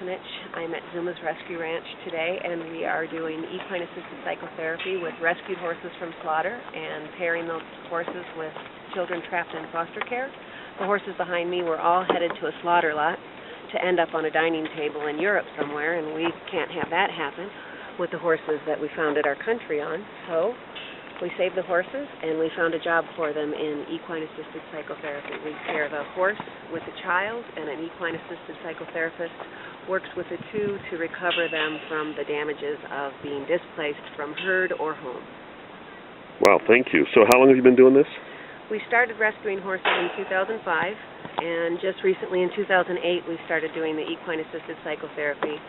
Stefanich. I'm at Zumas Rescue Ranch today, and we are doing equine-assisted psychotherapy with rescued horses from slaughter and pairing those horses with children trapped in foster care. The horses behind me were all headed to a slaughter lot to end up on a dining table in Europe somewhere, and we can't have that happen with the horses that we founded our country on. So we saved the horses, and we found a job for them in equine-assisted psychotherapy. We pair the horse with the child, and an equine-assisted psychotherapist works with the two to recover them from the damages of being displaced from herd or home. Wow, thank you. So how long have you been doing this? We started rescuing horses in 2005, and just recently in 2008 we started doing the equine-assisted psychotherapy.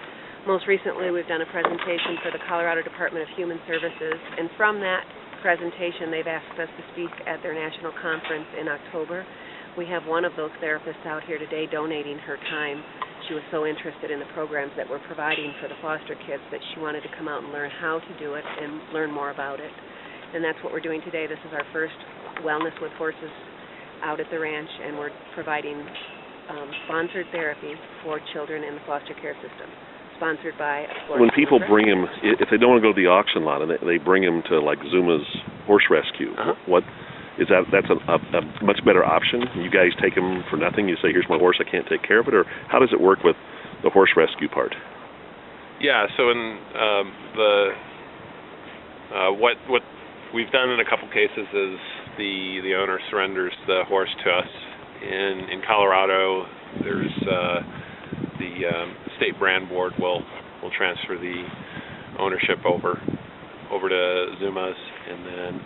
Most recently we've done a presentation for the Colorado Department of Human Services, and from that presentation they've asked us to speak at their national conference in October. We have one of those therapists out here today donating her time. She was so interested in the programs that we're providing for the foster kids that she wanted to come out and learn how to do it and learn more about it. And that's what we're doing today. This is our first Wellness with Horses out at the ranch, and we're providing sponsored therapy for children in the foster care system. Sponsored by, of course, when people bring them, if they don't want to go to the auction lot and they bring them to like Zuma's Horse Rescue, what is that? That's a much better option. You guys take them for nothing. You say, "Here's my horse. I can't take care of it," or how does it work with the horse rescue part? Yeah. So in what we've done in a couple cases is the owner surrenders the horse to us. In Colorado, there's the state brand board will transfer the ownership over to Zumas, and then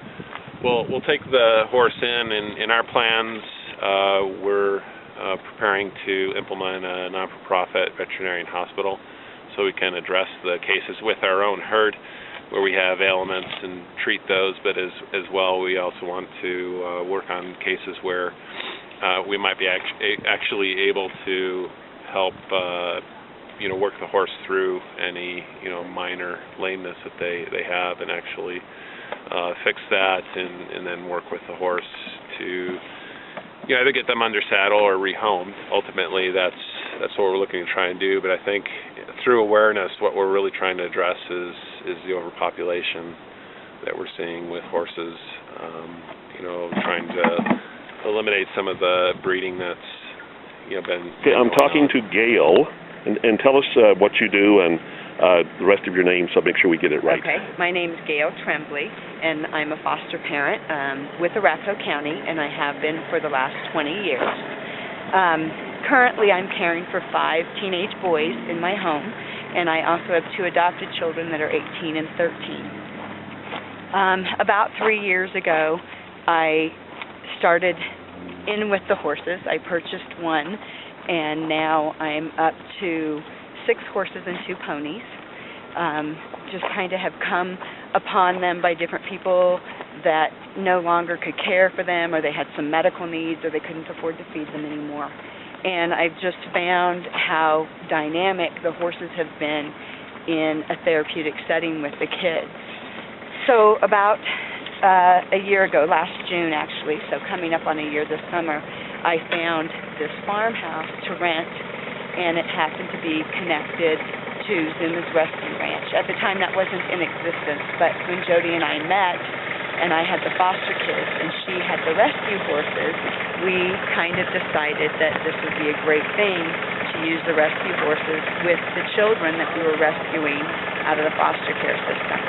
we'll take the horse in our plans. We're preparing to implement a non-for-profit veterinarian hospital so we can address the cases with our own herd where we have ailments and treat those, but as well we also want to work on cases where we might be actually able to help work the horse through any minor lameness that they have, and actually fix that, and then work with the horse to either get them under saddle or rehomed. Ultimately, that's what we're looking to try and do. But I think through awareness, what we're really trying to address is the overpopulation that we're seeing with horses. Trying to eliminate some of the breeding that's been. Okay, I'm talking to Gail, and tell us what you do and the rest of your name, so make sure we get it right. Okay, my name is Gail Tremblay, and I'm a foster parent with Arapahoe County, and I have been for the last 20 years. Currently, I'm caring for 5 teenage boys in my home, and I also have 2 adopted children that are 18 and 13. About 3 years ago, I started in with the horses. I purchased one, and now I'm up to 6 horses and 2 ponies. Just kind of have come upon them by different people that no longer could care for them, or they had some medical needs, or they couldn't afford to feed them anymore. And I've just found how dynamic the horses have been in a therapeutic setting with the kids. So about a year ago, last June actually, so coming up on a year this summer, I found this farmhouse to rent, and it happened to be connected to Zumas Rescue Ranch. At the time that wasn't in existence, but when Jody and I met, and I had the foster kids and she had the rescue horses, we kind of decided that this would be a great thing to use the rescue horses with the children that we were rescuing out of the foster care system.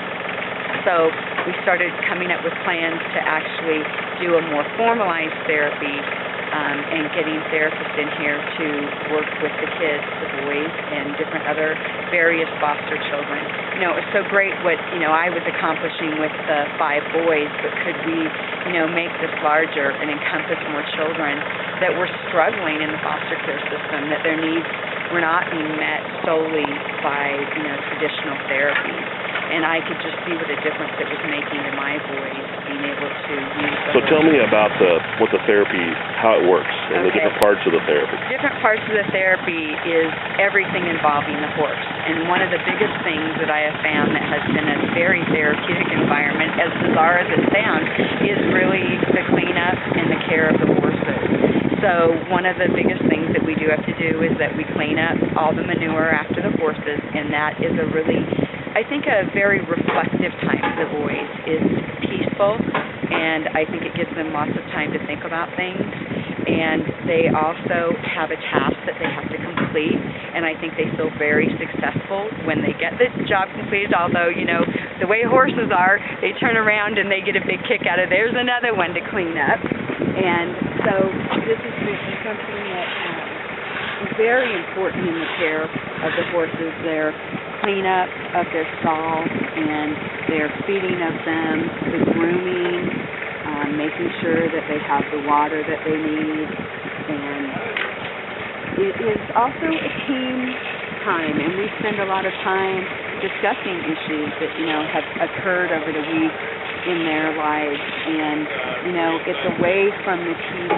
So we started coming up with plans to actually do a more formalized therapy, and getting therapists in here to work with the kids, the boys, and different other various foster children. It was so great what I was accomplishing with the 5 boys, but could we make this larger and encompass more children that were struggling in the foster care system, that their needs were not being met solely by traditional therapies. And I could just see what a difference it was making to my boys, being able to use the So tell me about what the therapy, how it works, and the different parts of the therapy. Different parts of the therapy is everything involving the horse. And one of the biggest things that I have found that has been a very therapeutic environment, as bizarre as it sounds, is really the cleanup and the care of the horses. So one of the biggest things that we do have to do is that we clean up all the manure after the horses, and that is a really, I think, a very reflective time for the boys. It's peaceful, and I think it gives them lots of time to think about things. And they also have a task that they have to complete, and I think they feel very successful when they get the job completed, although, you know, the way horses are, they turn around and they get a big kick out of there's another one to clean up. And so this is something that is very important in the care of the horses, their cleanup of their stalls and their feeding of them, the grooming, making sure that they have the water that they need. And it is also a team time, and we spend a lot of time discussing issues that, you know, have occurred over the week in their lives. And, you know, it's away from the TV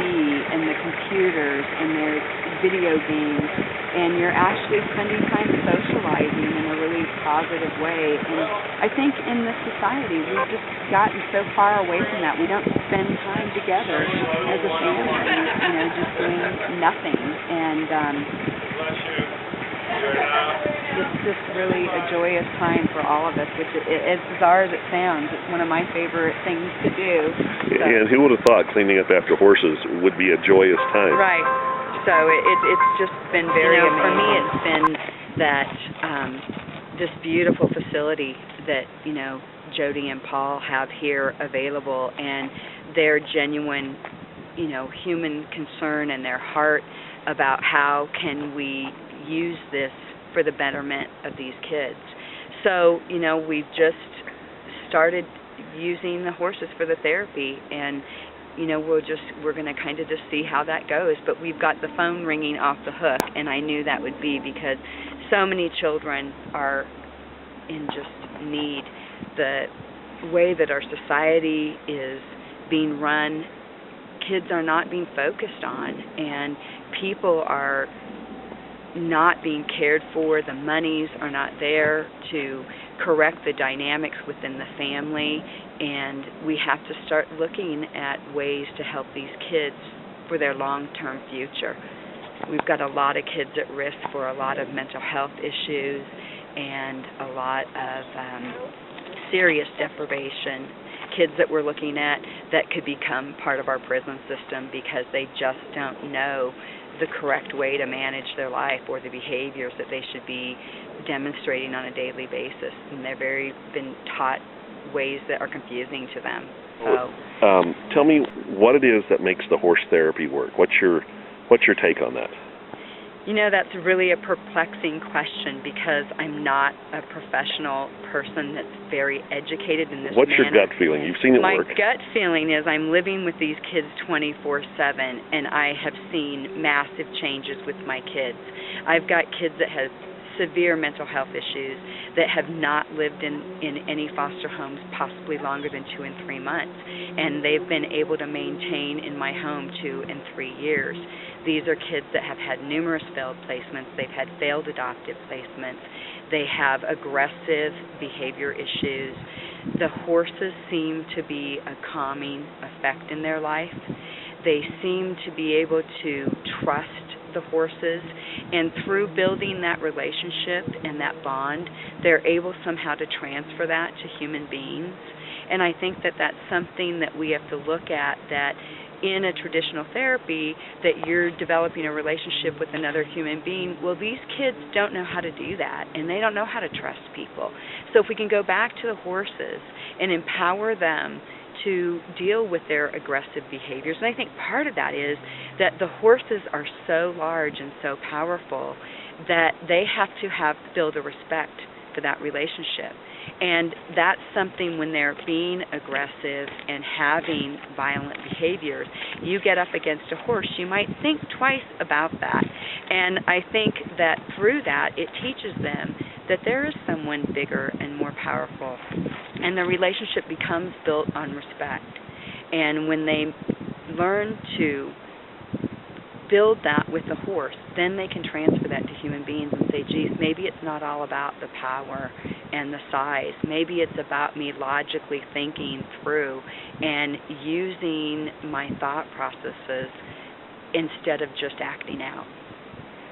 and the computers and their video games, and you're actually spending time socializing in a really positive way. And I think in this society we've just gotten so far away from that. We don't spend time together as a family, you know, just doing nothing. And it's just really a joyous time for all of us, which as bizarre as it sounds, it's one of my favorite things to do. So. And who would have thought cleaning up after horses would be a joyous time? Right. So it's just been very amazing. For me, it's been that this beautiful facility that, you know, Jody and Paul have here available, and their genuine, you know, human concern and their heart about how can we use this for the betterment of these kids. So, you know, we've just started using the horses for the therapy, and you know, we're going to kind of just see how that goes. But we've got the phone ringing off the hook, and I knew that would be because so many children are in just need. The way that our society is being run, kids are not being focused on, and people are not being cared for. The monies are not there to correct the dynamics within the family, and we have to start looking at ways to help these kids for their long-term future. We've got a lot of kids at risk for a lot of mental health issues and a lot of serious deprivation. Kids that we're looking at that could become part of our prison system because they just don't know the correct way to manage their life or the behaviors that they should be demonstrating on a daily basis, and they're been taught ways that are confusing to them. So, tell me what it is that makes the horse therapy work. What's your take on that? You know, that's really a perplexing question because I'm not a professional person that's very educated in this What's manner. your gut feeling? You've seen it work. My gut feeling is I'm living with these kids 24/7, and I have seen massive changes with my kids. I've got kids that have severe mental health issues that have not lived in any foster homes possibly longer than 2 and 3 months, and they've been able to maintain in my home 2 and 3 years. These are kids that have had numerous failed placements. They've had failed adoptive placements. They have aggressive behavior issues. The horses seem to be a calming effect in their life. They seem to be able to trust the horses, and through building that relationship and that bond, they're able somehow to transfer that to human beings. And I think that that's something that we have to look at, that in a traditional therapy, that you're developing a relationship with another human being. Well, these kids don't know how to do that, and they don't know how to trust people. So if we can go back to the horses and empower them to deal with their aggressive behaviors, and I think part of that is that the horses are so large and so powerful that they have to build a respect for that relationship. And that's something when they're being aggressive and having violent behaviors, you get up against a horse, you might think twice about that. And I think that through that, it teaches them that there is someone bigger and more powerful. And the relationship becomes built on respect. And when they learn to build that with the horse, then they can transfer that to human beings and say, geez, maybe it's not all about the power and the size. Maybe it's about me logically thinking through and using my thought processes instead of just acting out.